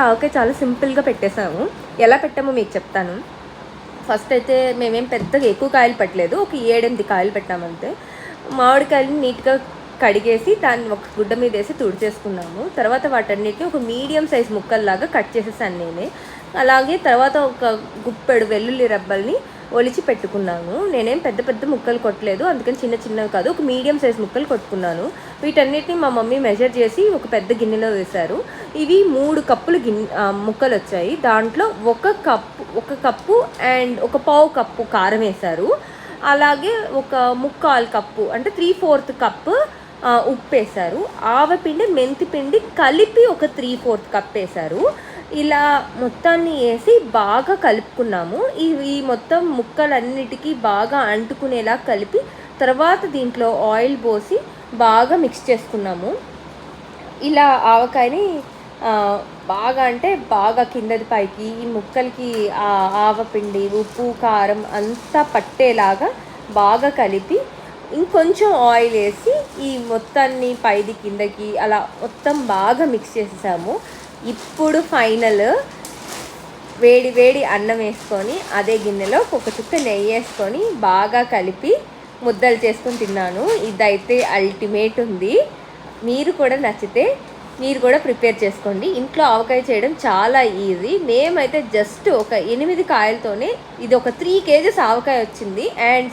ఆవకాయ చాలా సింపుల్గా పెట్టేసాము. ఎలా పెట్టామో మీకు చెప్తాను. ఫస్ట్ అయితే మేమేం పెద్దగా ఎక్కువ కాయలు పెట్టలేదు, ఒక 7-8 కాయలు పెట్టామంతే. మామిడికాయలని నీట్గా కడిగేసి దాన్ని ఒక గుడ్డ మీద వేసి తుడిచేసుకున్నాము. తర్వాత వాటన్నిటిని ఒక మీడియం సైజ్ ముక్కల్లాగా కట్ చేసేసాను నేనే. అలాగే తర్వాత ఒక గుప్పెడు వెల్లుల్లి రెబ్బల్ని ఒలిచి పెట్టుకున్నాను. నేనేం పెద్ద పెద్ద ముక్కలు కొట్టలేదు, అందుకని చిన్న చిన్నవి కాదు, ఒక మీడియం సైజ్ ముక్కలు కొట్టుకున్నాను. వీటన్నిటిని మా మమ్మీ మెజర్ చేసి ఒక పెద్ద గిన్నెలో వేశారు. ఇవి 3 కప్పులు ముక్కలు వచ్చాయి. దాంట్లో ఒక కప్పు అండ్ ఒక పావు కప్పు కారం వేశారు. అలాగే ఒక 3/4 కప్పు అంటే 3/4 కప్పు ఉప్పు వేశారు. ఆవపిండి మెంతిపిండి కలిపి ఒక 3/4 కప్ వేశారు. ఇలా మొత్తాన్ని వేసి బాగా కలుపుకున్నాము. ఈ మొత్తం ముక్కలన్నిటికీ బాగా అంటుకునేలా కలిపి తర్వాత దీంట్లో ఆయిల్ పోసి బాగా మిక్స్ చేసుకున్నాము. ఇలా ఆవకాయని బాగా అంటే బాగా కిందది పైకి ఈ ముక్కలకి ఆవపిండి ఉప్పు కారం అంతా పట్టేలాగా బాగా కలిపి ఇంకొంచెం ఆయిల్ వేసి ఈ మొత్తాన్ని పైది కిందకి అలా మొత్తం బాగా మిక్స్ చేసేసాము. ఇప్పుడు ఫైనల్ వేడి వేడి అన్నం వేసుకొని అదే గిన్నెలో ఒక చుక్క నెయ్యి వేసుకొని బాగా కలిపి ముద్దలు చేసుకొని తిన్నాను. ఇదైతే అల్టిమేట్ ఉంది. మీరు కూడా నచ్చితే మీరు కూడా ప్రిపేర్ చేసుకోండి. ఇంట్లో ఆవకాయ చేయడం చాలా ఈజీ. మేమైతే జస్ట్ ఒక 8 కాయలతోనే ఇది ఒక 3 kgs ఆవకాయ వచ్చింది. అండ్